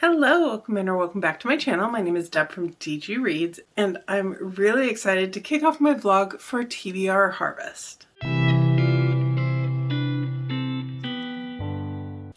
Hello, welcome back to my channel. My name is Deb from DG Reads, and I'm really excited to kick off my vlog for TBR Harvest.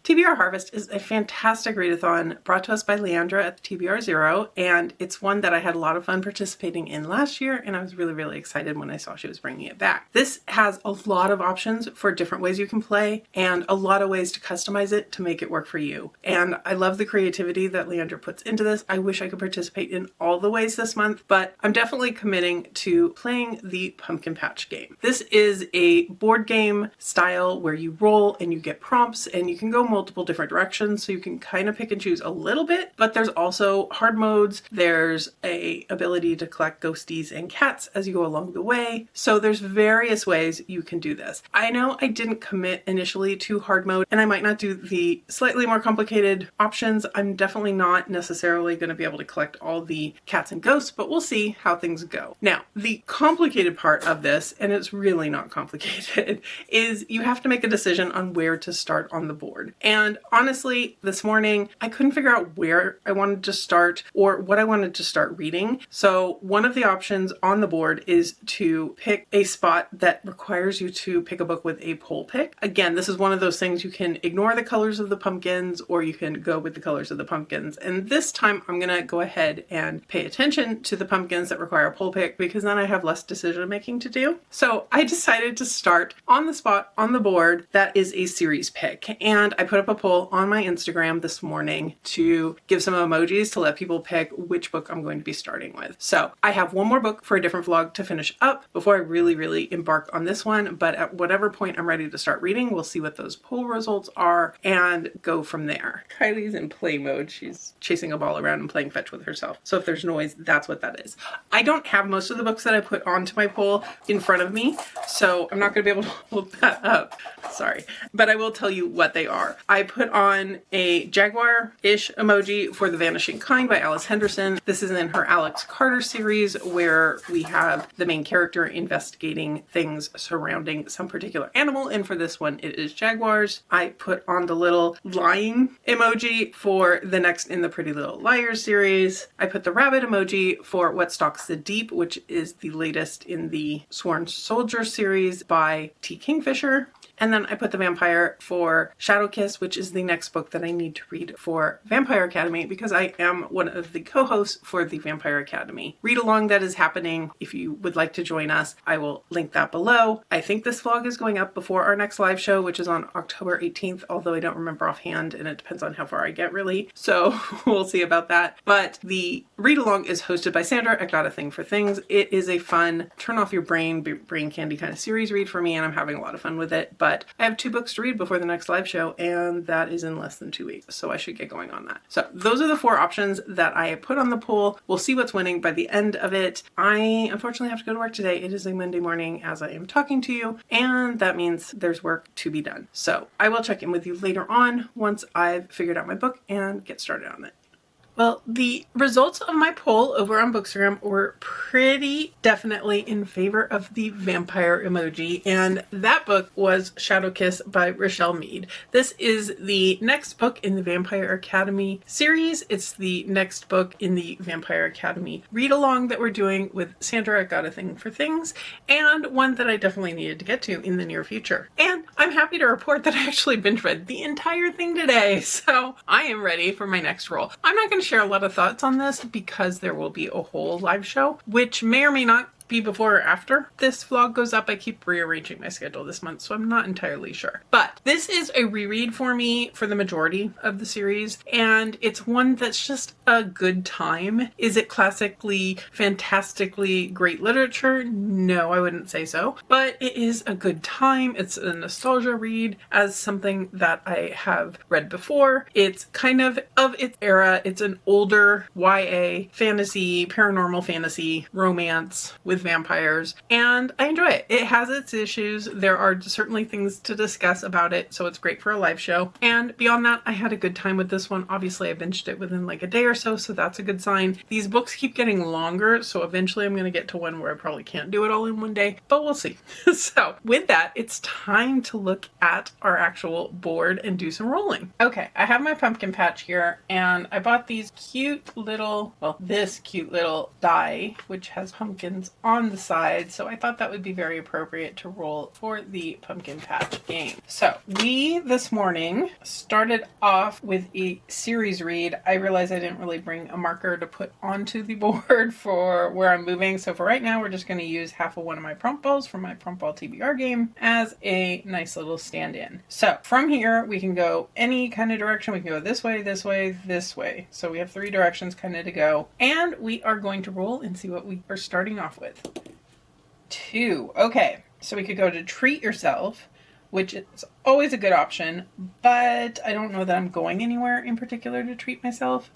TBR Harvest is a fantastic readathon brought to us by Leandra at the TBR Zero, and it's one that I had a lot of fun participating in last year, and I was really excited when I saw she was bringing it back. This has a lot of options for different ways you can play and a lot of ways to customize it to make it work for you. And I love the creativity that Leandra puts into this. I wish I could participate in all the ways this month, but I'm definitely committing to playing the Pumpkin Patch game. This is a board game style where you roll and you get prompts and you can go multiple different directions, so you can kind of pick and choose a little bit, but there's also hard modes. There's a ability to collect ghosties and cats as you go along the way. So there's various ways you can do this. I know I didn't commit initially to hard mode, and I might not do the slightly more complicated options. I'm definitely not necessarily going to be able to collect all the cats and ghosts, but we'll see how things go. Now, the complicated part of this, and it's really not complicated, is you have to make a decision on where to start on the board. And honestly, this morning, I couldn't figure out where I wanted to start or what I wanted to start reading. So one of the options on the board is to pick a spot that requires you to pick a book with a pole pick. Again, this is one of those things you can ignore the colors of the pumpkins or you can go with the colors of the pumpkins. And this time I'm going to go ahead and pay attention to the pumpkins that require a pole pick because then I have less decision making to do. So I decided to start on the spot on the board that is a series pick. And I put up a poll on my Instagram this morning to give some emojis to let people pick which book I'm going to be starting with. So I have one more book for a different vlog to finish up before I really embark on this one, but at whatever point I'm ready to start reading, we'll see what those poll results are and go from there. Kylie's in play mode. She's chasing a ball around and playing fetch with herself. So if there's noise, that's what that is. I don't have most of the books that I put onto my poll in front of me, so I'm not going to be able to hold that up. Sorry, but I will tell you what they are. I put on a jaguar-ish emoji for The Vanishing Kind by Alice Henderson. This is in her Alex Carter series where we have the main character investigating things surrounding some particular animal, and for this one it is jaguars. I put on the little lying emoji for the next in the Pretty Little Liars series. I put the rabbit emoji for What Stalks the Deep, which is the latest in the Sworn Soldier series by T. Kingfisher. And then I put the vampire for Shadow Kiss, which is the next book that I need to read for Vampire Academy because I am one of the co-hosts for the Vampire Academy read-along that is happening. If you would like to join us, I will link that below. I think this vlog is going up before our next live show, which is on October 18th, although I don't remember offhand and it depends on how far I get really. So we'll see about that. But the read-along is hosted by Sandra at Got a Thing for Things. It is a fun, turn off your brain candy kind of series read for me, and I'm having a lot of fun with it. But I have 2 books to read before the next live show, and that is in less than 2 weeks, so I should get going on that. So those are the 4 options that I put on the poll. We'll see what's winning by the end of it. I unfortunately have to go to work today. It is a Monday morning as I am talking to you, and that means there's work to be done. So I will check in with you later on once I've figured out my book and get started on it. Well, the results of my poll over on Bookstagram were pretty definitely in favor of the vampire emoji, and that book was Shadow Kiss by Rochelle Mead. This is the next book in the Vampire Academy series. It's the next book in the Vampire Academy read-along that we're doing with Sandra at Got a Thing for Things, and one that I definitely needed to get to in the near future. And I'm happy to report that I actually binge read the entire thing today, so I am ready for my next roll. I'm not going to share a lot of thoughts on this because there will be a whole live show, which may or may not be before or after this vlog goes up. I keep rearranging my schedule this month, so I'm not entirely sure. But this is a reread for me for the majority of the series, and it's one that's just a good time. Is it classically, fantastically great literature? No, I wouldn't say so. But it is a good time. It's a nostalgia read as something that I have read before. It's kind of its era. It's an older YA fantasy, paranormal fantasy, romance with with vampires, and I enjoy it. It has its issues. There are certainly things to discuss about it, so it's great for a live show. And beyond that, I had a good time with this one. Obviously, I binged it within like a day or so, so that's a good sign. These books keep getting longer, so eventually I'm going to get to one where I probably can't do it all in one day, but we'll see. So with that, it's time to look at our actual board and do some rolling. Okay, I have my pumpkin patch here, and I bought these cute little, well, this cute little die, which has pumpkins on the side, so I thought that would be very appropriate to roll for the pumpkin patch game. So we this morning started off with a series read. I realized I didn't really bring a marker to put onto the board for where I'm moving, so for right now we're just going to use half of one of my prompt balls from my prompt ball TBR game as a nice little stand-in. So from here we can go any kind of direction. We can go this way, this way, this way. So we have 3 directions kind of to go, and we are going to roll and see what we are starting off with. 2. Okay, so we could go to treat yourself, which is always a good option, but I don't know that I'm going anywhere in particular to treat myself.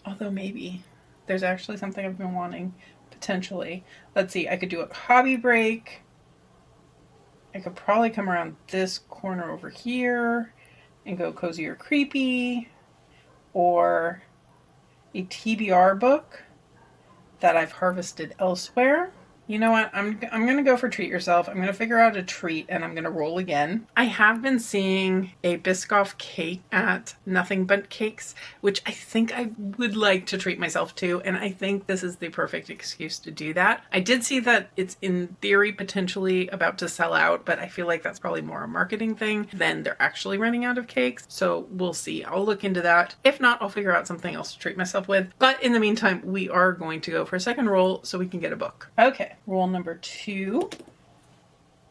Although maybe there's actually something I've been wanting, potentially. Let's see, I could do a hobby break. I could probably come around this corner over here and go cozy or creepy, or a TBR book that I've harvested elsewhere. You know what? I'm going to go for treat yourself. I'm going to figure out a treat and I'm going to roll again. I have been seeing a Biscoff cake at Nothing But Cakes, which I think I would like to treat myself to. And I think this is the perfect excuse to do that. I did see that it's in theory potentially about to sell out, but I feel like that's probably more a marketing thing than they're actually running out of cakes. So we'll see. I'll look into that. If not, I'll figure out something else to treat myself with. But in the meantime, we are going to go for a second roll so we can get a book. Okay. Roll number 2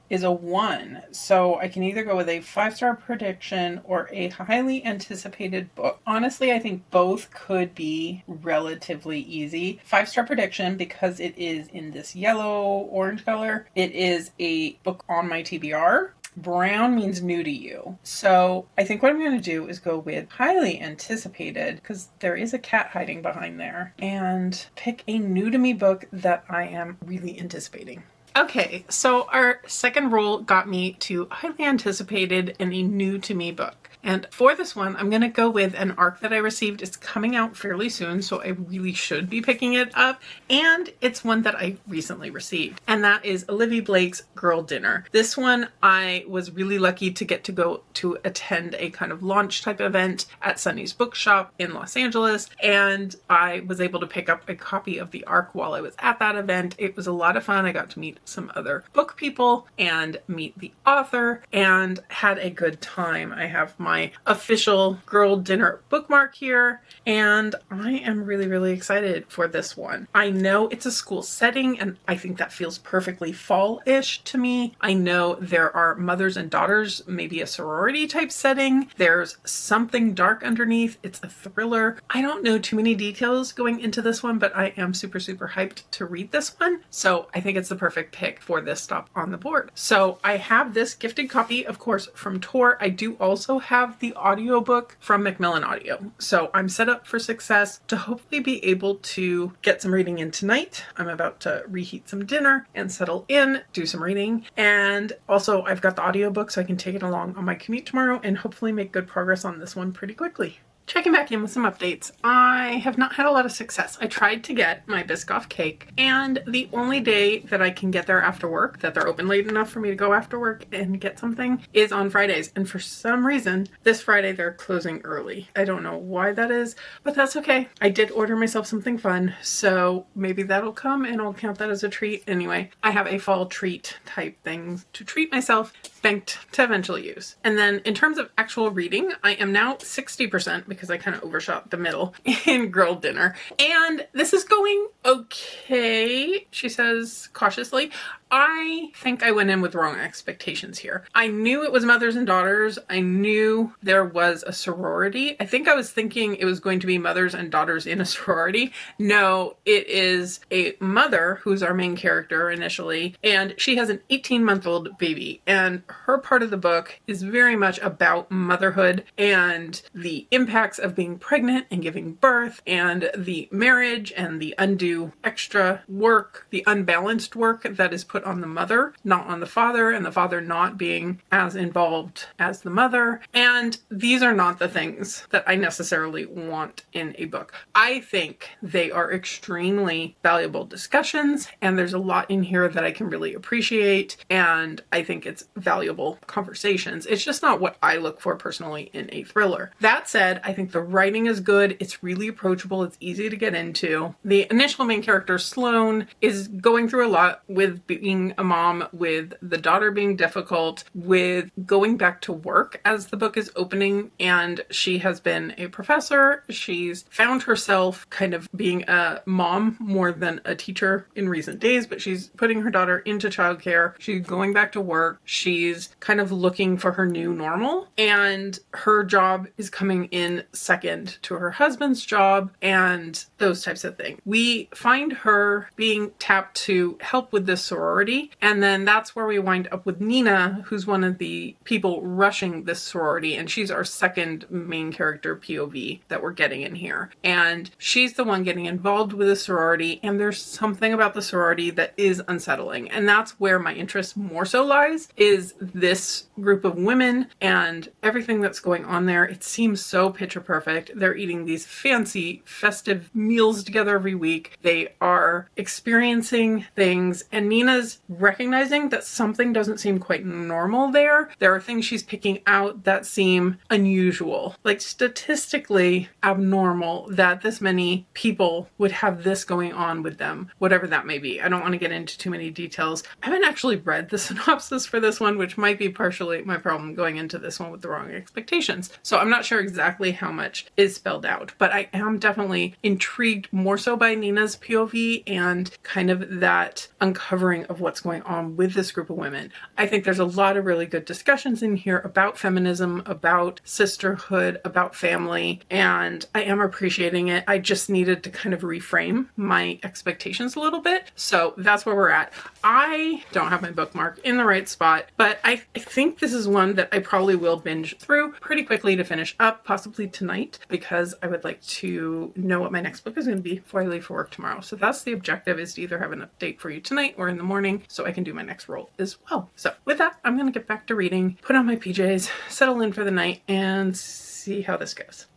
is a 1. So I can either go with a 5-star prediction or a highly anticipated book. Honestly, I think both could be relatively easy. 5-star prediction because it is in this yellow-orange color. It is a book on my TBR. Brown means new to you. So I think what I'm going to do is go with highly anticipated, because there is a cat hiding behind there, and pick a new to me book that I am really anticipating. Okay, so our second roll got me to highly anticipated and a new to me book. And for this one, I'm going to go with an ARC that I received. It's coming out fairly soon, so I really should be picking it up. And it's one that I recently received, and that is Olivia Blake's Girl Dinner. This one, I was really lucky to get to go to attend a kind of launch type event at Sunny's Bookshop in Los Angeles, and I was able to pick up a copy of the ARC while I was at that event. It was a lot of fun. I got to meet some other book people and meet the author and had a good time. I have my official Girl Dinner bookmark here, and I am really, really excited for this one. I know it's a school setting, and I think that feels perfectly fall-ish to me. I know there are mothers and daughters, maybe a sorority type setting. There's something dark underneath. It's a thriller. I don't know too many details going into this one, but I am super, super hyped to read this one. So I think it's the perfect pick for this stop on the board. So I have this gifted copy, of course, from Tor. I do also have the audiobook from Macmillan Audio. So I'm set up for success to hopefully be able to get some reading in tonight. I'm about to reheat some dinner and settle in, do some reading. And also I've got the audiobook so I can take it along on my commute tomorrow and hopefully make good progress on this one pretty quickly. Checking back in with some updates. I have not had a lot of success. I tried to get my Biscoff cake, and the only day that I can get there after work, that they're open late enough for me to go after work and get something, is on Fridays. And for some reason, this Friday they're closing early. I don't know why that is, but that's okay. I did order myself something fun, so maybe that'll come and I'll count that as a treat. Anyway, I have a fall treat type thing to treat myself, banked to eventually use. And then in terms of actual reading, I am now 60% because I kind of overshot the middle in Girl Dinner. And this is going okay, she says cautiously. I think I went in with wrong expectations here. I knew it was mothers and daughters. I knew there was a sorority. I think I was thinking it was going to be mothers and daughters in a sorority. No, it is a mother who's our main character initially, and she has an 18-month-old baby, and her part of the book is very much about motherhood and the impacts of being pregnant and giving birth and the marriage and the undue extra work, the unbalanced work that is put on the mother, not on the father, and the father not being as involved as the mother. And these are not the things that I necessarily want in a book. I think they are extremely valuable discussions, and there's a lot in here that I can really appreciate, and I think it's valuable conversations. It's just not what I look for personally in a thriller. That said, I think the writing is good. It's really approachable. It's easy to get into. The initial main character, Sloane, is going through a lot with being a mom, with the daughter being difficult, with going back to work as the book is opening, and she has been a professor. She's found herself kind of being a mom more than a teacher in recent days, but she's putting her daughter into childcare. She's going back to work. She's kind of looking for her new normal, and her job is coming in second to her husband's job and those types of things. We find her being tapped to help with this sorority, and then that's where we wind up with Nina, who's one of the people rushing this sorority, and she's our second main character POV that we're getting in here. And she's the one getting involved with the sorority, and there's something about the sorority that is unsettling, and that's where my interest more so lies, is this group of women and everything that's going on there. It seems so picture perfect. They're eating these fancy festive meals together every week. They are experiencing things, and Nina's recognizing that something doesn't seem quite normal there. There are things she's picking out that seem unusual, like statistically abnormal, that this many people would have this going on with them, whatever that may be. I don't want to get into too many details. I haven't actually read the synopsis for this one, which might be partially my problem going into this one with the wrong expectations. So I'm not sure exactly how much is spelled out, but I am definitely intrigued more so by Nina's POV and kind of that uncovering of what's going on with this group of women. I think there's a lot of really good discussions in here about feminism, about sisterhood, about family, and I am appreciating it. I just needed to kind of reframe my expectations a little bit. So that's where we're at. I don't have my bookmark in the right spot, but I think this is one that I probably will binge through pretty quickly to finish up, possibly tonight, because I would like to know what my next book is going to be before I leave for work tomorrow. So that's the objective, is to either have an update for you tonight or in the morning so I can do my next roll as well. So with that, I'm going to get back to reading, put on my PJs, settle in for the night, and see how this goes.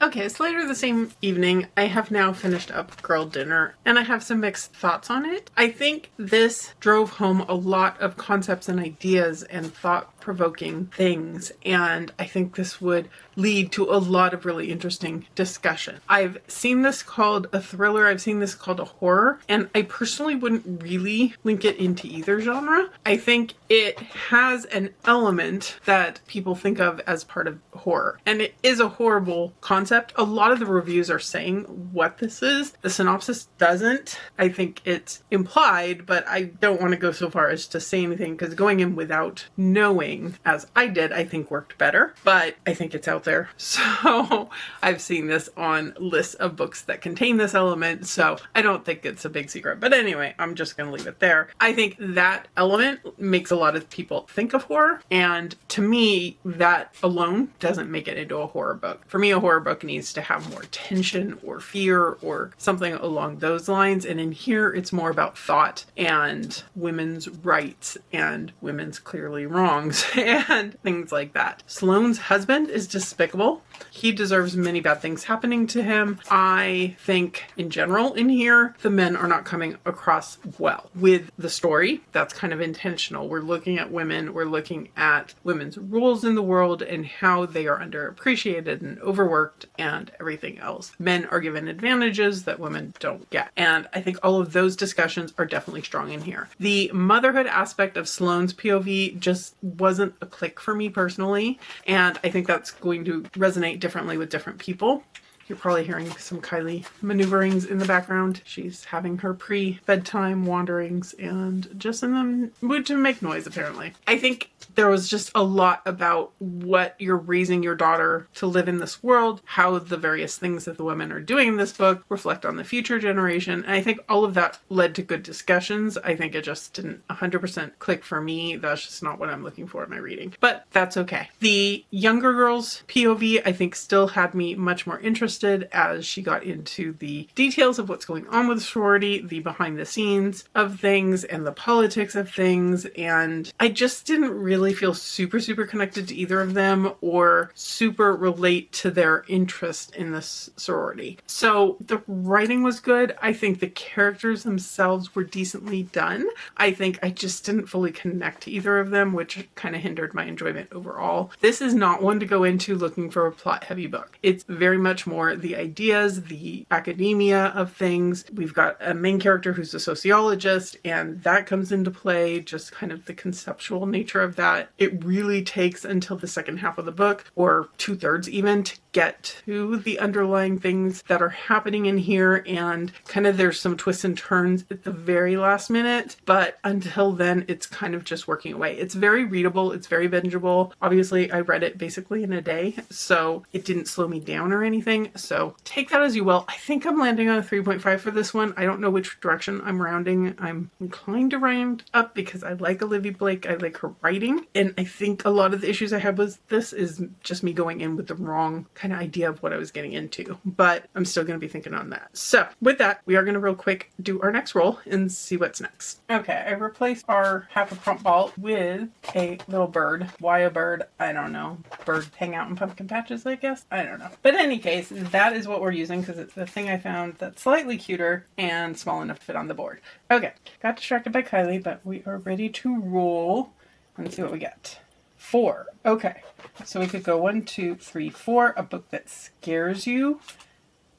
Okay, it's later the same evening. I have now finished up Girl Dinner, and I have some mixed thoughts on it. I think this drove home a lot of concepts and ideas and thought-provoking things, and I think this would lead to a lot of really interesting discussion. I've seen this called a thriller, I've seen this called a horror, and I personally wouldn't really link it into either genre. I think it has an element that people think of as part of horror, and it is a horrible concept. A lot of the reviews are saying what this is. The synopsis doesn't. I think it's implied, but I don't want to go so far as to say anything, because going in without knowing, as I did, I think worked better, but I think it's out there. So I've seen this on lists of books that contain this element, so I don't think it's a big secret. But anyway, I'm just going to leave it there. I think that element makes a lot of people think of horror, and to me, that alone doesn't make it into a horror book. For me, a horror book needs to have more tension or fear or something along those lines, and in here, it's more about thought and women's rights and women's clearly wrongs and things like that. Sloane's husband is despicable. He deserves many bad things happening to him. I think in general in here, the men are not coming across well with the story. That's kind of intentional. We're looking at women, we're looking at women's roles in the world and how they are underappreciated and overworked and everything else. Men are given advantages that women don't get. And I think all of those discussions are definitely strong in here. The motherhood aspect of Sloane's POV just wasn't a click for me personally. And I think that's going to resonate differently with different people. You're probably hearing some Kylie maneuverings in the background. She's having her pre-bedtime wanderings and just in the mood to make noise, apparently. I think there was just a lot about what you're raising your daughter to live in this world, how the various things that the women are doing in this book reflect on the future generation. And I think all of that led to good discussions. I think it just didn't 100% click for me. That's just not what I'm looking for in my reading, but that's okay. The younger girl's POV, I think, still had me much more interested as she got into the details of what's going on with the sorority, the behind the scenes of things and the politics of things. And I just didn't really feel super connected to either of them or super relate to their interest in this sorority. So the writing was good. I think the characters themselves were decently done. I think I just didn't fully connect to either of them, which kind of hindered my enjoyment overall. This is not one to go into looking for a plot heavy book. It's very much more the ideas, the academia of things. We've got a main character who's a sociologist, and that comes into play, just kind of the conceptual nature of that. It really takes until the second half of the book, or 2/3 even, to get to the underlying things that are happening in here, and kind of there's some twists and turns at the very last minute, but until then it's kind of just working away. It's very readable, it's very bingeable. Obviously I read it basically in a day, so it didn't slow me down or anything, so take that as you will. I think I'm landing on a 3.5 for this one. I don't know which direction I'm rounding. I'm inclined to round up because I like Olivia Blake, I like her writing, and I think a lot of the issues I had with this is just me going in with the wrong kind of idea of what I was getting into, but I'm still going to be thinking on that. So with that, we are going to real quick do our next roll and see what's next. Okay, I replaced our half a prompt ball with a little bird. Why a bird? I don't know. Bird hang out in pumpkin patches, I guess? I don't know. But in any case, that is what we're using because it's the thing I found that's slightly cuter and small enough to fit on the board. Okay, got distracted by Kylie, but we are ready to roll and see what we get. 4. Okay, so we could go 1, 2, 3, 4. A book that scares you.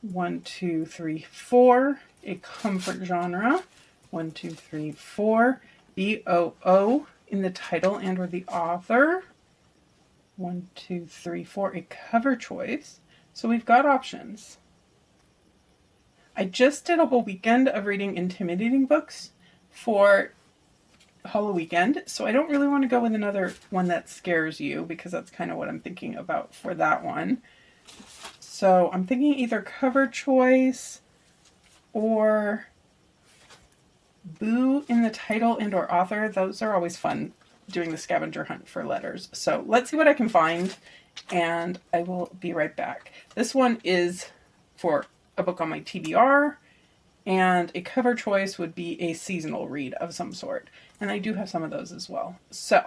1, 2, 3, 4. A comfort genre. 1, 2, 3, 4. BOO in the title and or the author. 1, 2, 3, 4. A cover choice. So we've got options. I just did a whole weekend of reading intimidating books for Halloweekend, so I don't really want to go with another one that scares you because that's kind of what I'm thinking about for that one. So I'm thinking either cover choice or boo in the title and or author. Those are always fun, doing the scavenger hunt for letters. So let's see what I can find and I will be right back. This one is for a book on my TBR, and a cover choice would be a seasonal read of some sort. And I do have some of those as well. So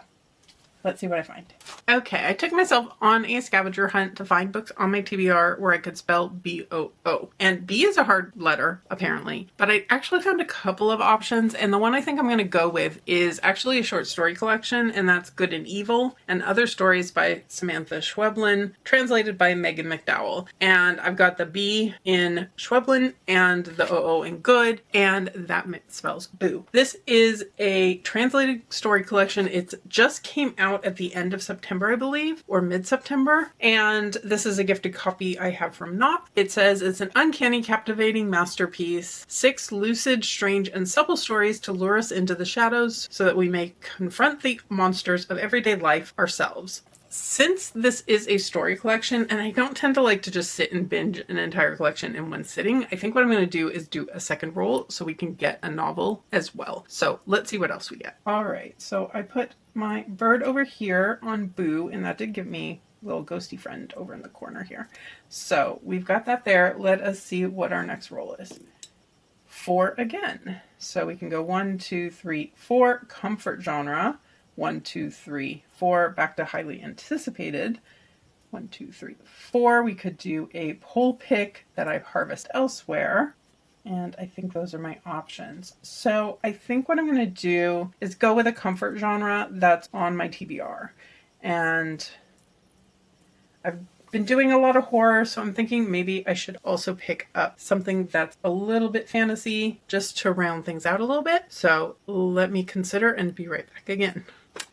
let's see what I find. Okay, I took myself on a scavenger hunt to find books on my TBR where I could spell B-O-O. And B is a hard letter, apparently. But I actually found a couple of options, and the one I think I'm going to go with is actually a short story collection, and that's Good and Evil, and Other Stories by Samantha Schweblin, translated by Megan McDowell. And I've got the B in Schweblin and the O-O in Good, and that spells boo. This is a translated story collection. It just came out at the end of September, I believe, or mid-September, and this is a gifted copy I have from Knopf. It says it's an uncanny, captivating masterpiece, 6 lucid, strange, and supple stories to lure us into the shadows so that we may confront the monsters of everyday life ourselves. Since this is a story collection, and I don't tend to like to just sit and binge an entire collection in one sitting, I think what I'm going to do is do a second roll so we can get a novel as well. So let's see what else we get. All right, so I put my bird over here on Boo, and that did give me a little ghosty friend over in the corner here. So we've got that there. Let us see what our next roll is. 4 again. So we can go 1, 2, 3, 4, comfort genre. 1, 2, 3, 4, back to highly anticipated. 1, 2, 3, 4. We could do a poll pick that I harvest elsewhere. And I think those are my options. So I think what I'm going to do is go with a comfort genre that's on my TBR. And I've been doing a lot of horror, so I'm thinking maybe I should also pick up something that's a little bit fantasy just to round things out a little bit. So let me consider and be right back again.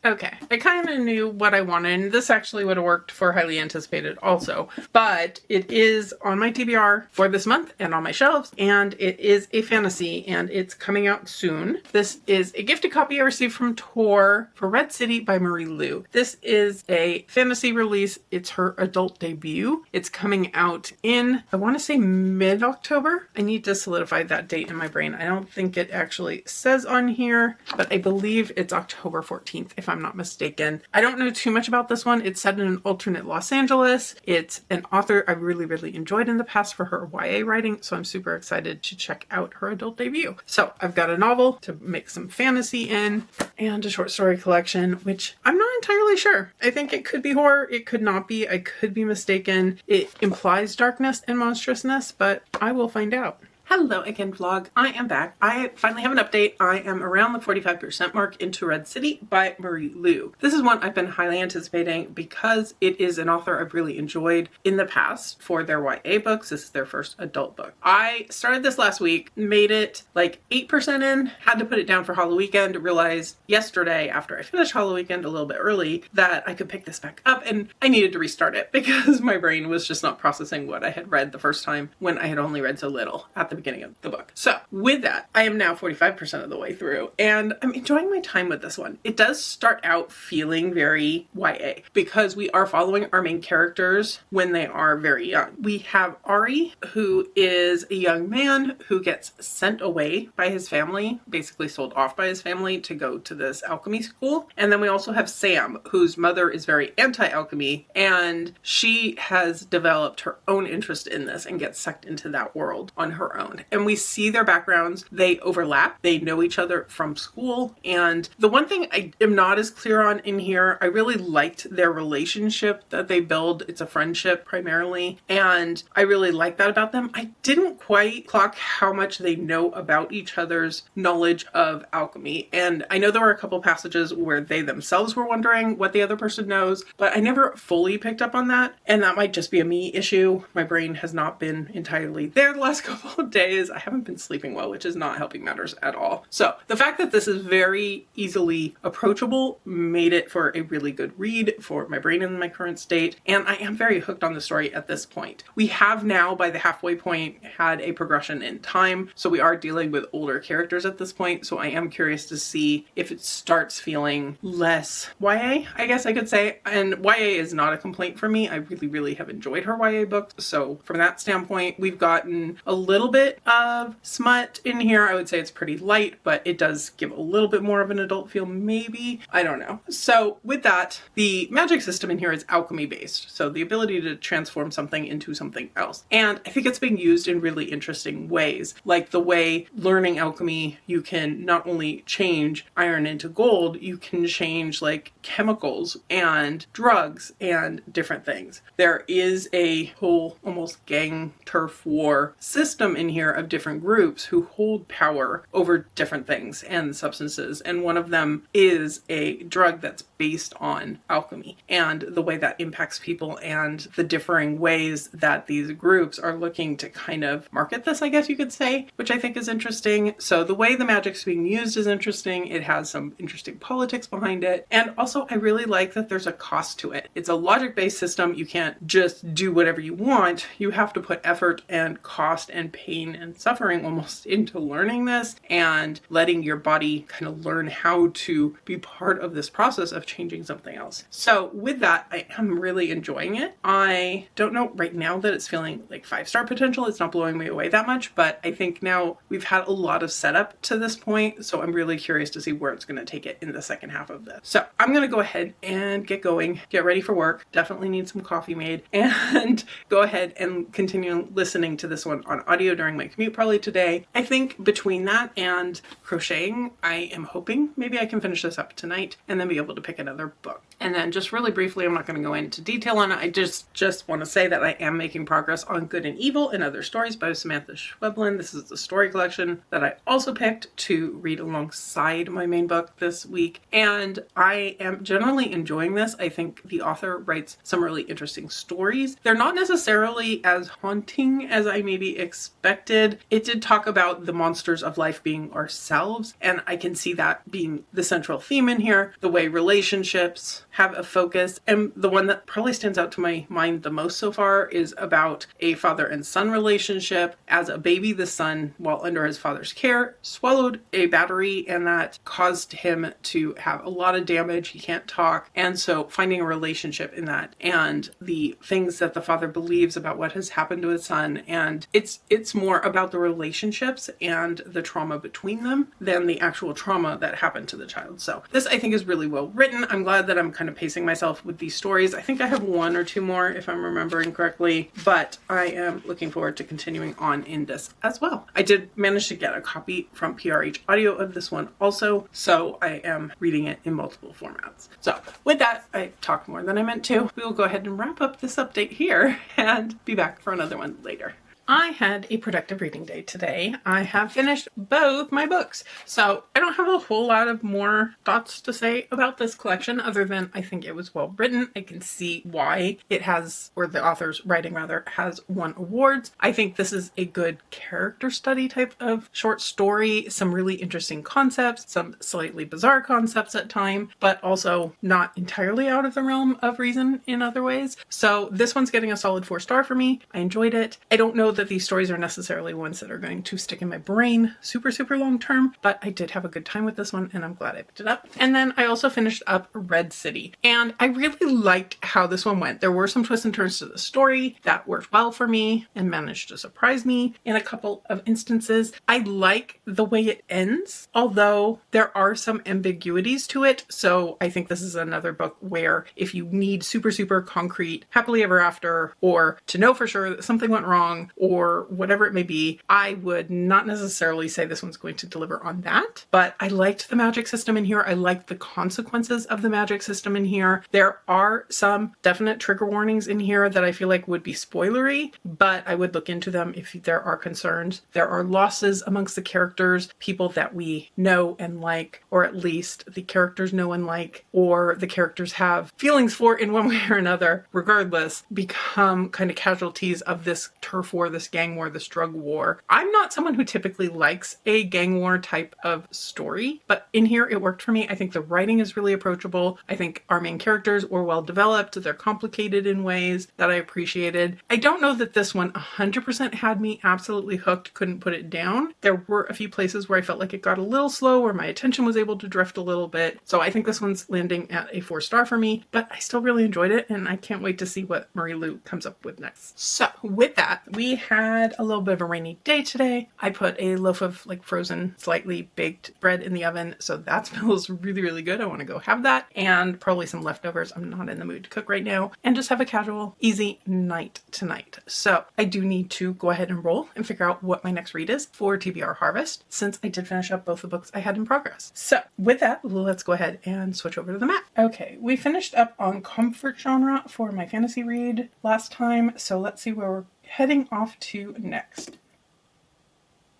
Okay, I kind of knew what I wanted, and this actually would have worked for Highly Anticipated also, but it is on my TBR for this month and on my shelves, and it is a fantasy, and it's coming out soon. This is a gifted copy I received from Tor for Red City by Marie Lu. This is a fantasy release. It's her adult debut. It's coming out in, I want to say mid-October. I need to solidify that date in my brain. I don't think it actually says on here, but I believe it's October 14th, if I'm not mistaken. I don't know too much about this one. It's set in an alternate Los Angeles. It's an author I really enjoyed in the past for her YA writing, so I'm super excited to check out her adult debut. So I've got a novel to make some fantasy in, and a short story collection, which I'm not entirely sure. I think it could be horror, it could not be, I could be mistaken. It implies darkness and monstrousness, but I will find out. Hello again, vlog. I am back. I finally have an update. I am around the 45% mark into Red City by Marie Lu. This is one I've been highly anticipating because it is an author I've really enjoyed in the past for their YA books. This is their first adult book. I started this last week, made it like 8% in, had to put it down for Halloweekend, realized yesterday after I finished Halloweekend a little bit early that I could pick this back up, and I needed to restart it because my brain was just not processing what I had read the first time when I had only read so little at the beginning of the book. So with that, I am now 45% of the way through, and I'm enjoying my time with this one. It does start out feeling very YA because we are following our main characters when they are very young. We have Ari, who is a young man who gets sent away by his family, basically sold off by his family to go to this alchemy school. And then we also have Sam, whose mother is very anti-alchemy, and she has developed her own interest in this and gets sucked into that world on her own. And we see their backgrounds. They overlap. They know each other from school. And the one thing I am not as clear on in here, I really liked their relationship that they build. It's a friendship primarily. And I really like that about them. I didn't quite clock how much they know about each other's knowledge of alchemy. And I know there were a couple passages where they themselves were wondering what the other person knows, but I never fully picked up on that. And that might just be a me issue. My brain has not been entirely there the last couple of days. I haven't been sleeping well, which is not helping matters at all. So the fact that this is very easily approachable made it for a really good read for my brain in my current state. And I am very hooked on the story at this point. We have now, by the halfway point, had a progression in time. So we are dealing with older characters at this point. So I am curious to see if it starts feeling less YA, I guess I could say. And YA is not a complaint for me. I really have enjoyed her YA books. So from that standpoint, we've gotten a little bit of smut in here. I would say it's pretty light, but it does give a little bit more of an adult feel, maybe. I don't know. So with that, the magic system in here is alchemy based. So the ability to transform something into something else. And I think it's being used in really interesting ways, like the way learning alchemy, you can not only change iron into gold, you can change like chemicals and drugs and different things. There is a whole almost gang turf war system in here of different groups who hold power over different things and substances. And one of them is a drug that's based on alchemy and the way that impacts people and the differing ways that these groups are looking to kind of market this, I guess you could say, which I think is interesting. So the way the magic's being used is interesting. It has some interesting politics behind it. And also I really like that there's a cost to it. It's a logic-based system. You can't just do whatever you want. You have to put effort and cost and pain and suffering almost into learning this and letting your body kind of learn how to be part of this process of changing something else. So with that, I am really enjoying it. I don't know right now that it's feeling like 5-star potential. It's not blowing me away that much, but I think now we've had a lot of setup to this point. So I'm really curious to see where it's going to take it in the second half of this. So I'm going to go ahead and get going, get ready for work. Definitely need some coffee made and go ahead and continue listening to this one on audio during my commute probably today. I think between that and crocheting, I am hoping maybe I can finish this up tonight and then be able to pick another book. And then just really briefly, I'm not going to go into detail on it. I just want to say that I am making progress on Good and Evil and Other Stories by Samantha Schweblin. This is the story collection that I also picked to read alongside my main book this week. And I am generally enjoying this. I think the author writes some really interesting stories. They're not necessarily as haunting as I maybe expected expected. It did talk about the monsters of life being ourselves, and I can see that being the central theme in here, the way relationships have a focus. And the one that probably stands out to my mind the most so far is about a father and son relationship. As a baby, the son, while under his father's care, swallowed a battery, and that caused him to have a lot of damage. He can't talk. And so finding a relationship in that, and the things that the father believes about what has happened to his son. And it's more about the relationships and the trauma between them than the actual trauma that happened to the child. So this, I think, is really well written. I'm glad that I'm kind of pacing myself with these stories. I think I have one or two more if I'm remembering correctly, but I am looking forward to continuing on in this as well. I did manage to get a copy from PRH Audio of this one also, so I am reading it in multiple formats. So with that, I talked more than I meant to. We will go ahead and wrap up this update here and be back for another one later. I had a productive reading day today. I have finished both my books. So I don't have a whole lot of more thoughts to say about this collection other than I think it was well written. I can see why it has, or the author's writing rather, has won awards. I think this is a good character study type of short story. Some really interesting concepts, some slightly bizarre concepts at times, but also not entirely out of the realm of reason in other ways. So this one's getting a solid 4-star for me. I enjoyed it. I don't know that these stories are necessarily ones that are going to stick in my brain super long term, but I did have a good time with this one and I'm glad I picked it up. And then I also finished up Red City, and I really liked how this one went. There were some twists and turns to the story that worked well for me and managed to surprise me in a couple of instances. I like the way it ends, although there are some ambiguities to it. So I think this is another book where if you need super concrete happily ever after, or to know for sure that something went wrong, or whatever it may be, I would not necessarily say this one's going to deliver on that. But I liked the magic system in here. I liked the consequences of the magic system in here. There are some definite trigger warnings in here that I feel like would be spoilery, but I would look into them if there are concerns. There are losses amongst the characters, people that we know and like, or at least the characters know and like, or the characters have feelings for in one way or another, regardless, become kind of casualties of this turf war, this gang war, this drug war. I'm not someone who typically likes a gang war type of story, but in here it worked for me. I think the writing is really approachable. I think our main characters were well developed. They're complicated in ways that I appreciated. I don't know that this one 100% had me absolutely hooked, couldn't put it down. There were a few places where I felt like it got a little slow, where my attention was able to drift a little bit. So I think this one's landing at a 4-star for me, but I still really enjoyed it and I can't wait to see what Marie Lu comes up with next. So with that, we had a little bit of a rainy day today. I put a loaf of like frozen, slightly baked bread in the oven, so that smells really good. I want to go have that, and probably some leftovers. I'm not in the mood to cook right now, and just have a casual, easy night tonight. So I do need to go ahead and roll and figure out what my next read is for TBR Harvest, since I did finish up both the books I had in progress. So with that, let's go ahead and switch over to the map. Okay, we finished up on comfort genre for my fantasy read last time, so let's see where we're heading off to next.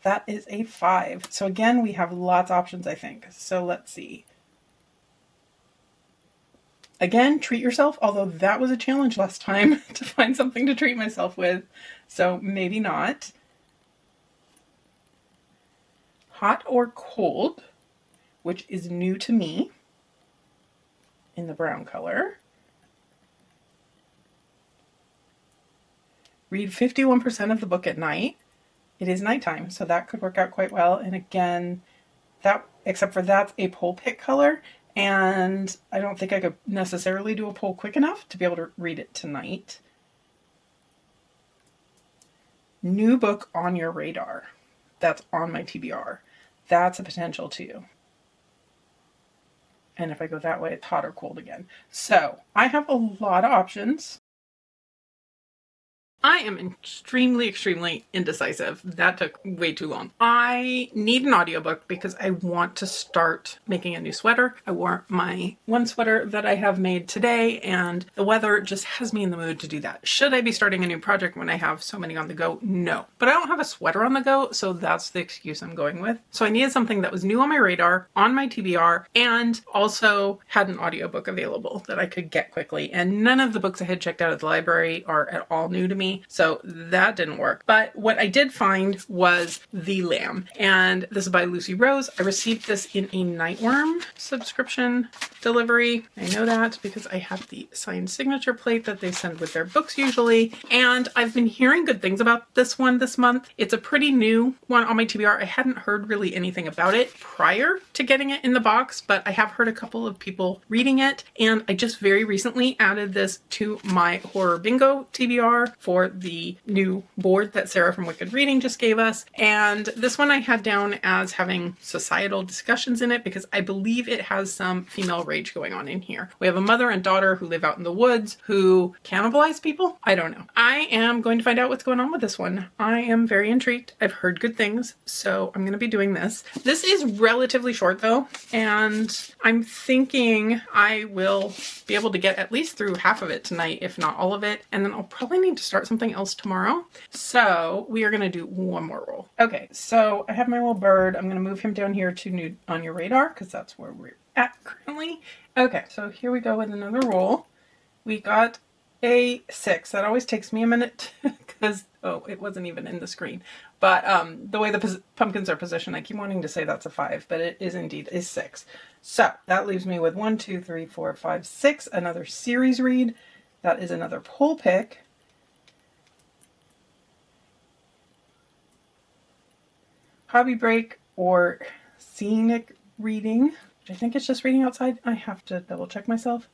That is a 5. So again, we have lots of options, I think. So let's see. Again, treat yourself, although that was a challenge last time to find something to treat myself with. So maybe not. Hot or cold, which is new to me in the brown color. Read 51% of the book at night. It is nighttime, so that could work out quite well. And again, that, except for that's a pole pick color, and I don't think I could necessarily do a poll quick enough to be able to read it tonight. New book on your radar. That's on my TBR. That's a potential too. And if I go that way, it's hot or cold again. So I have a lot of options. I am extremely indecisive. That took way too long. I need an audiobook because I want to start making a new sweater. I wore my one sweater that I have made today, and the weather just has me in the mood to do that. Should I be starting a new project when I have so many on the go? No. But I don't have a sweater on the go, so that's the excuse I'm going with. So I needed something that was new on my radar, on my TBR, and also had an audiobook available that I could get quickly. And none of the books I had checked out at the library are at all new to me. me, so that didn't work. But what I did find was The Lamb, and this is by Lucy Rose. I received this in a Nightworm subscription delivery. I know that because I have the signed signature plate that they send with their books usually, and I've been hearing good things about this one this month. It's a pretty new one on my TBR. I hadn't heard really anything about it prior to getting it in the box, but I have heard a couple of people reading it, and I just very recently added this to my horror bingo TBR for the new board that Sarah from Wicked Reading just gave us. And this one I had down as having societal discussions in it because I believe it has some female rage going on in here. We have a mother and daughter who live out in the woods who cannibalize people. I don't know. I am going to find out what's going on with this one. I am very intrigued. I've heard good things, so I'm going to be doing this. This is relatively short though, and I'm thinking I will be able to get at least through half of it tonight, if not all of it, and then I'll probably need to start something else tomorrow. So we are going to do one more roll. Okay, so I have my little bird. I'm going to move him down here to Nude on Your Radar because that's where we're at currently. Okay, so here we go with another roll. We got a 6. That always takes me a minute because, oh, it wasn't even in the screen. But the way the pumpkins are positioned, I keep wanting to say that's a 5, but it is indeed a 6. So that leaves me with 1, 2, 3, 4, 5, 6. Another series read. That is another pull pick. Hobby break or scenic reading, which I think it's just reading outside. I have to double check myself.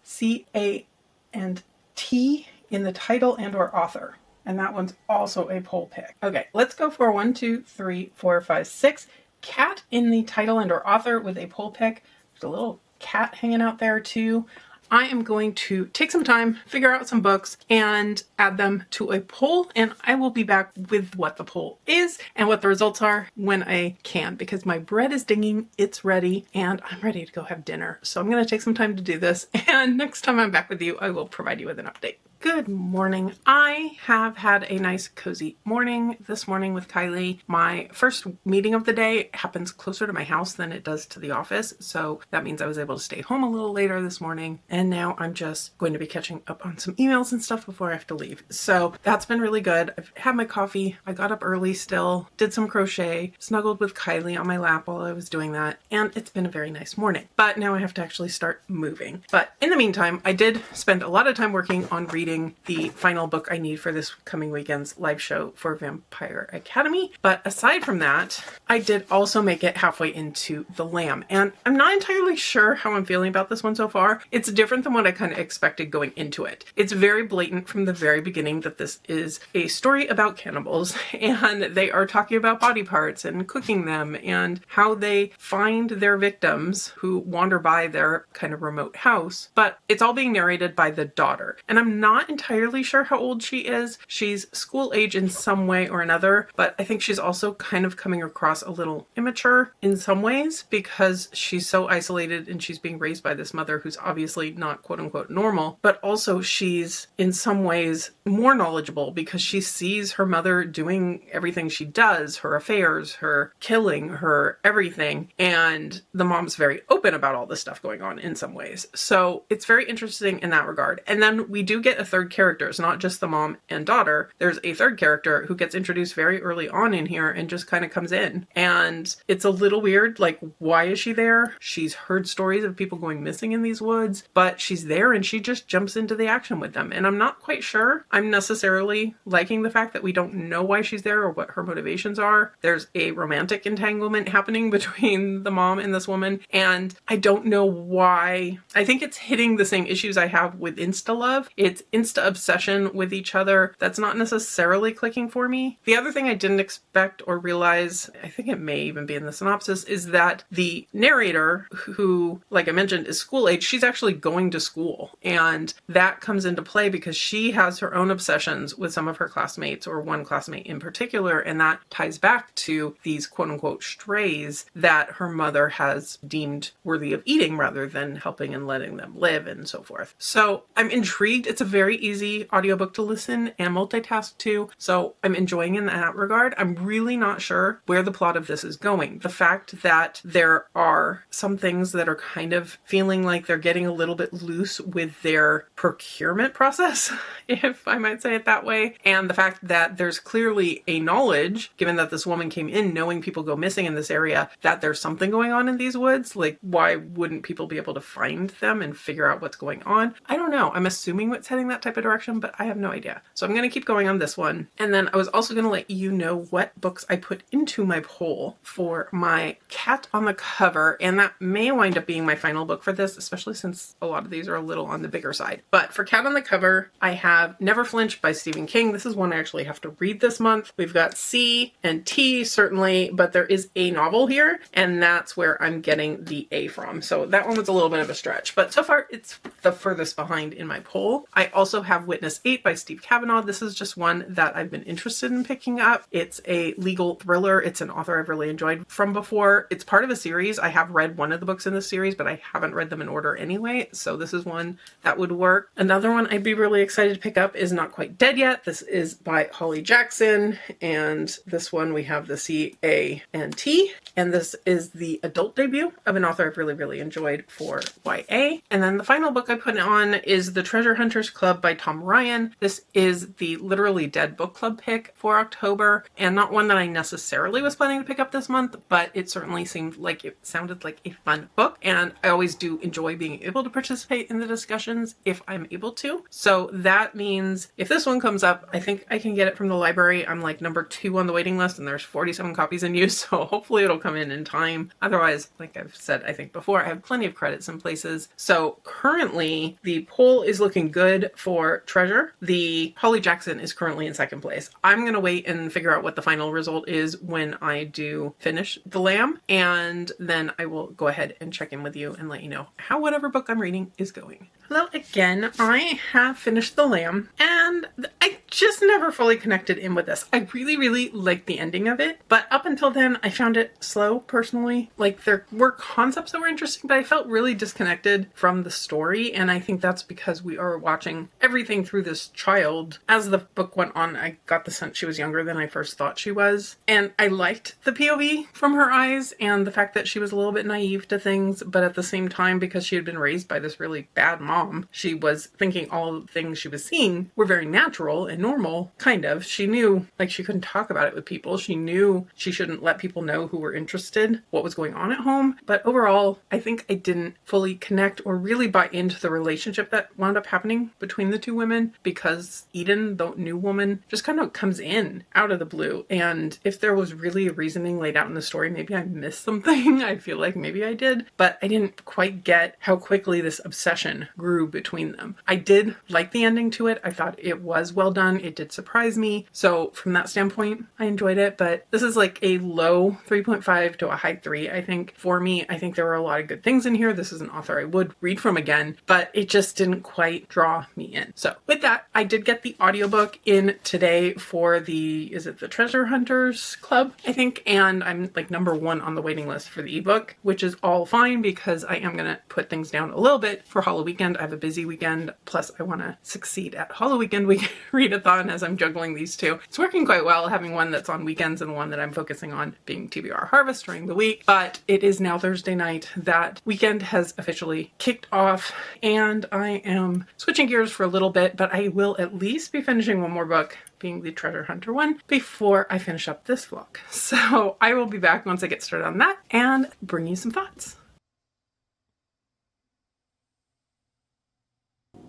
C-A and T in the title and or author. And that one's also a poll pick. Okay, let's go for 1, 2, 3, 4, 5, 6. Cat in the title and or author with a poll pick. There's a little cat hanging out there too. I am going to take some time, figure out some books, and add them to a poll, and I will be back with what the poll is and what the results are when I can, because my bread is dinging, it's ready, and I'm ready to go have dinner. So I'm going to take some time to do this, and next time I'm back with you, I will provide you with an update. Good morning. I have had a nice cozy morning this morning with Kylie. My first meeting of the day happens closer to my house than it does to the office, so that means I was able to stay home a little later this morning, and now I'm just going to be catching up on some emails and stuff before I have to leave. So that's been really good. I've had my coffee. I got up early still, did some crochet, snuggled with Kylie on my lap while I was doing that, and it's been a very nice morning. But now I have to actually start moving. But in the meantime, I did spend a lot of time working on reading the final book I need for this coming weekend's live show for Vampire Academy. But aside from that, I did also make it halfway into The Lamb, and I'm not entirely sure how I'm feeling about this one so far. It's different than what I kind of expected going into it. It's very blatant from the very beginning that this is a story about cannibals, and they are talking about body parts and cooking them and how they find their victims who wander by their kind of remote house. But it's all being narrated by the daughter, and I'm not entirely sure how old she is. She's school age in some way or another, but I think she's also kind of coming across a little immature in some ways because she's so isolated and she's being raised by this mother who's obviously not quote unquote normal, but also she's in some ways more knowledgeable because she sees her mother doing everything she does, her affairs, her killing, her everything, and the mom's very open about all this stuff going on in some ways. So it's very interesting in that regard. And then we do get a third character. It's not just the mom and daughter. There's a third character who gets introduced very early on in here and just kind of comes in. And it's a little weird. Like, why is she there? She's heard stories of people going missing in these woods, but she's there and she just jumps into the action with them. And I'm not quite sure I'm necessarily liking the fact that we don't know why she's there or what her motivations are. There's a romantic entanglement happening between the mom and this woman, and I don't know why. I think it's hitting the same issues I have with Insta love. It's Insta obsession with each other that's not necessarily clicking for me. The other thing I didn't expect or realize, I think it may even be in the synopsis, is that the narrator, who, like I mentioned, is school age, she's actually going to school. And that comes into play because she has her own obsessions with some of her classmates, or one classmate in particular, and that ties back to these quote-unquote strays that her mother has deemed worthy of eating rather than helping and letting them live and so forth. So I'm intrigued. It's a very very easy audiobook to listen and multitask to, so I'm enjoying in that regard. I'm really not sure where the plot of this is going. The fact that there are some things that are kind of feeling like they're getting a little bit loose with their procurement process, if I might say it that way, and the fact that there's clearly a knowledge, given that this woman came in knowing people go missing in this area, that there's something going on in these woods. Like, why wouldn't people be able to find them and figure out what's going on? I don't know. I'm assuming it's heading that type of direction, but I have no idea. So I'm going to keep going on this one. And then I was also going to let you know what books I put into my poll for my cat on the cover, and that may wind up being my final book for this, especially since a lot of these are a little on the bigger side. But for cat on the cover, I have Never Flinch by Stephen King. This is one I actually have to read this month. We've got C and T, certainly, but there is a novel here, and that's where I'm getting the A from. So that one was a little bit of a stretch, but so far it's the furthest behind in my poll. I also have Witness 8 by Steve Kavanaugh. This is just one that I've been interested in picking up. It's a legal thriller. It's an author I've really enjoyed from before. It's part of a series. I have read one of the books in the series, but I haven't read them in order anyway, so this is one that would work. Another one I'd be really excited to pick up is Not Quite Dead Yet. This is by Holly Jackson, and this one we have the C, A, and T, and this is the adult debut of an author I've really enjoyed for YA. And then the final book I put on is The Treasure Hunters Club by Tom Ryan. This is the Literally Dead book club pick for October, and not one that I necessarily was planning to pick up this month, but it certainly seemed like it sounded like a fun book, and I always do enjoy being able to participate in the discussions if I'm able to. So that means if this one comes up, I think I can get it from the library. I'm like number 2 on the waiting list, and there's 47 copies in use, so hopefully it'll come in time. Otherwise, like I've said, I think before, I have plenty of credits in places. So currently the poll is looking good for Treasure. The Holly Jackson is currently in second place. I'm going to wait and figure out what the final result is when I do finish The Lamb, and then I will go ahead and check in with you and let you know how whatever book I'm reading is going. Hello again. I have finished The Lamb, and I just never fully connected in with this. I really liked the ending of it, but up until then I found it slow personally. Like, there were concepts that were interesting, but I felt really disconnected from the story, and I think that's because we are watching everything through this child. As the book went on, I got the sense she was younger than I first thought she was, and I liked the POV from her eyes and the fact that she was a little bit naive to things, but at the same time, because she had been raised by this really bad mom, she was thinking all the things she was seeing were very natural and normal, kind of. She knew, like, she couldn't talk about it with people. She knew she shouldn't let people know who were interested, what was going on at home. But overall, I think I didn't fully connect or really buy into the relationship that wound up happening between the two women, because Eden, the new woman, just kind of comes in out of the blue. And if there was really a reasoning laid out in the story, maybe I missed something. I feel like maybe I did, but I didn't quite get how quickly this obsession grew between them. I did like the ending to it. I thought it was well done. It did surprise me. So from that standpoint, I enjoyed it, but this is like a low 3.5 to a high 3, I think. For me, I think there were a lot of good things in here. This is an author I would read from again, but it just didn't quite draw me in. So with that, I did get the audiobook in today for the, is it the Treasure Hunters Club, I think, and I'm like number 1 on the waiting list for the ebook, which is all fine because I am going to put things down a little bit for Halloweekend. I have a busy weekend, plus I want to succeed at Halloweekend readathon as I'm juggling these two. It's working quite well, having one that's on weekends and one that I'm focusing on being TBR Harvest during the week, but it is now Thursday night. That weekend has officially kicked off, and I am switching gears for a little bit, but I will at least be finishing one more book, being the Treasure Hunter one, before I finish up this vlog. So I will be back once I get started on that and bring you some thoughts.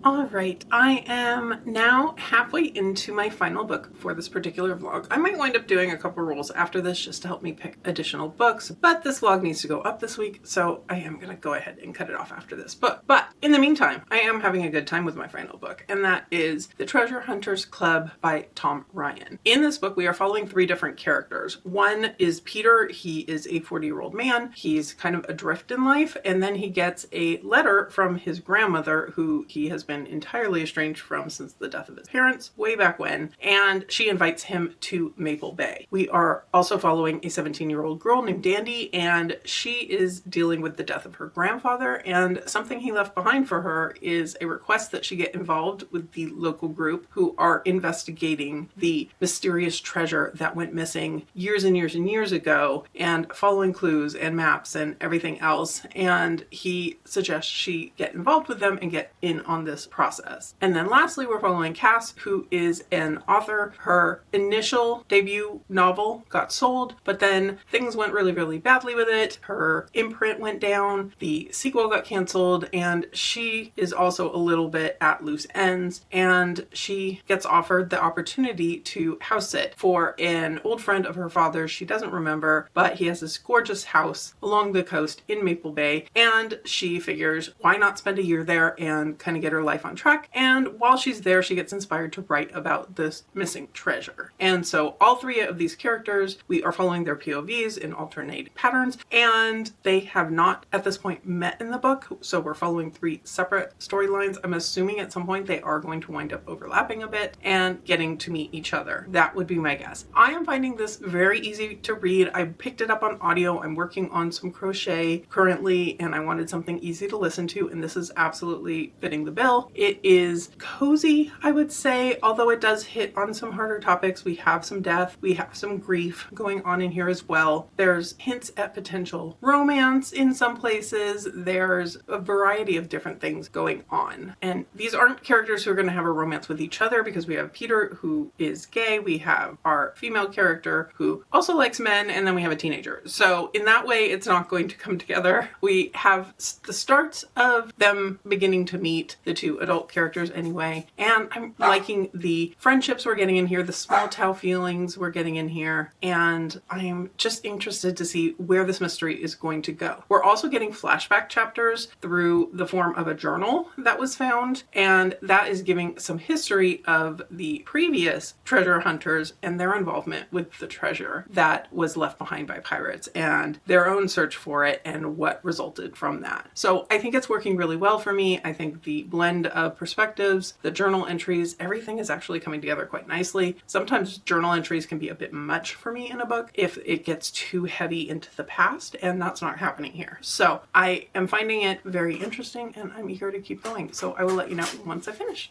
Alright, I am now halfway into my final book for this particular vlog. I might wind up doing a couple rolls after this just to help me pick additional books, but this vlog needs to go up this week, so I am going to go ahead and cut it off after this book. But in the meantime, I am having a good time with my final book, and that is The Treasure Hunters Club by Tom Ryan. In this book, we are following 3 different characters. One is Peter. He is a 40-year-old man. He's kind of adrift in life, and then he gets a letter from his grandmother, who he has been been entirely estranged from since the death of his parents way back when, and she invites him to Maple Bay. We are also following a 17-year-old girl named Dandy, and she is dealing with the death of her grandfather, and something he left behind for her is a request that she get involved with the local group who are investigating the mysterious treasure that went missing years and years and years ago, and following clues and maps and everything else. And he suggests she get involved with them and get in on this process. And then lastly, we're following Cass, who is an author. Her initial debut novel got sold, but then things went really, really badly with it. Her imprint went down, the sequel got canceled, and she is also a little bit at loose ends, and she gets offered the opportunity to house sit for an old friend of her father's. She doesn't remember, but he has this gorgeous house along the coast in Maple Bay, and she figures why not spend a year there and kind of get her life on track. And while she's there, she gets inspired to write about this missing treasure. And so all three of these characters, we are following their POVs in alternate patterns, and they have not at this point met in the book, so we're following three separate storylines. I'm assuming at some point they are going to wind up overlapping a bit and getting to meet each other. That would be my guess. I am finding this very easy to read. I picked it up on audio. I'm working on some crochet currently, and I wanted something easy to listen to, and this is absolutely fitting the bill. It is cozy, I would say, although it does hit on some harder topics. We have some death, we have some grief going on in here as well. There's hints at potential romance in some places. There's a variety of different things going on. And these aren't characters who are going to have a romance with each other, because we have Peter, who is gay, we have our female character who also likes men, and then we have a teenager. So in that way, it's not going to come together. We have the starts of them beginning to meet, the two adult characters anyway, and I'm liking the friendships we're getting in here, the small town feelings we're getting in here, and I'm just interested to see where this mystery is going to go. We're also getting flashback chapters through the form of a journal that was found, and that is giving some history of the previous treasure hunters and their involvement with the treasure that was left behind by pirates and their own search for it and what resulted from that. So I think it's working really well for me. I think the blend of perspectives, the journal entries, everything is actually coming together quite nicely. Sometimes journal entries can be a bit much for me in a book if it gets too heavy into the past, and that's not happening here. So I am finding it very interesting, and I'm eager to keep going. So I will let you know once I finish.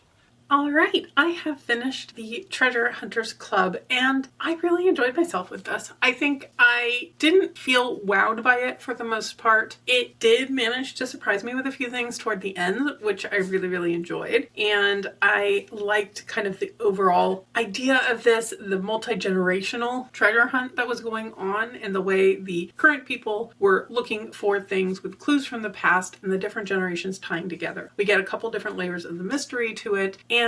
All right, I have finished the Treasure Hunters Club, and I really enjoyed myself with this. I think I didn't feel wowed by it for the most part. It did manage to surprise me with a few things toward the end, which I really, really enjoyed. And I liked kind of the overall idea of this, the multi-generational treasure hunt that was going on, and the way the current people were looking for things with clues from the past and the different generations tying together. We get a couple different layers of the mystery to it, and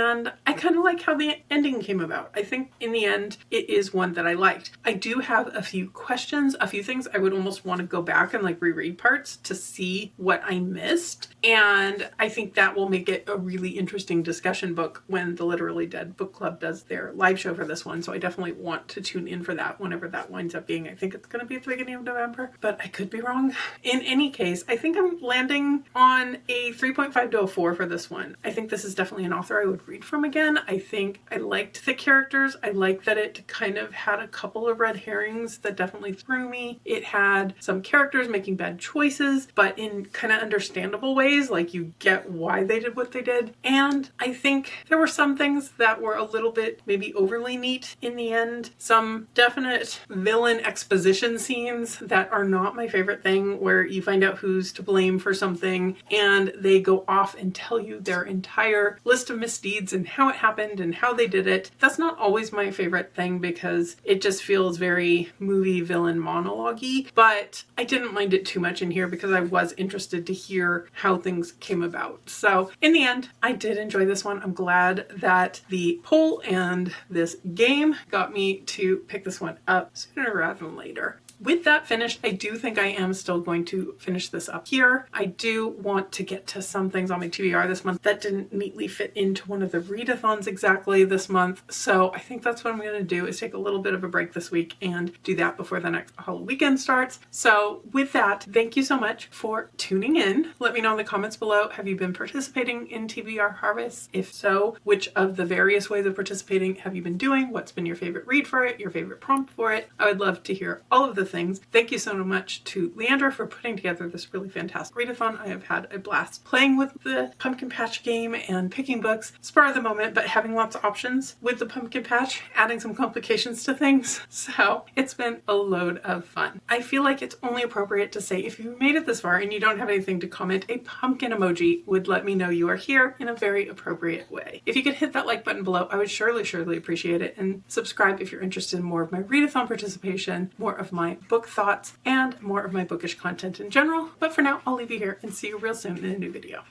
I kind of like how the ending came about. I think in the end, it is one that I liked. I do have a few questions, a few things I would almost want to go back and like reread parts to see what I missed. And I think that will make it a really interesting discussion book when the Literally Dead Book Club does their live show for this one. So I definitely want to tune in for that whenever that winds up being. I think it's going to be at the beginning of November, but I could be wrong. In any case, I think I'm landing on a 3.5 to a 4 for this one. I think this is definitely an author I would read from again. I think I liked the characters. I liked that it kind of had a couple of red herrings that definitely threw me. It had some characters making bad choices, but in kind of understandable ways, like you get why they did what they did. And I think there were some things that were a little bit maybe overly neat in the end. Some definite villain exposition scenes that are not my favorite thing, where you find out who's to blame for something and they go off and tell you their entire list of misdeeds and how it happened and how they did it. That's not always my favorite thing because it just feels very movie villain monologue-y, but I didn't mind it too much in here because I was interested to hear how things came about. So in the end, I did enjoy this one. I'm glad that the poll and this game got me to pick this one up sooner rather than later. with that finished, I do think I am still going to finish this up here. I do want to get to some things on my TBR this month that didn't neatly fit into one of the readathons exactly this month. So I think that's what I'm going to do, is take a little bit of a break this week and do that before the next Halloweekend starts. So with that, thank you so much for tuning in. Let me know in the comments below, have you been participating in TBR Harvest? If so, which of the various ways of participating have you been doing? What's been your favorite read for it, your favorite prompt for it? I would love to hear all of the things. Thank you so much to Leandra for putting together this really fantastic readathon. I have had a blast playing with the Pumpkin Patch game and picking books, spur of the moment, but having lots of options with the Pumpkin Patch, adding some complications to things. So it's been a load of fun. I feel like it's only appropriate to say, if you made it this far and you don't have anything to comment, a pumpkin emoji would let me know you are here in a very appropriate way. If you could hit that like button below, I would surely appreciate it, and subscribe if you're interested in more of my readathon participation, more of my book thoughts, and more of my bookish content in general. But for now, I'll leave you here and see you real soon in a new video.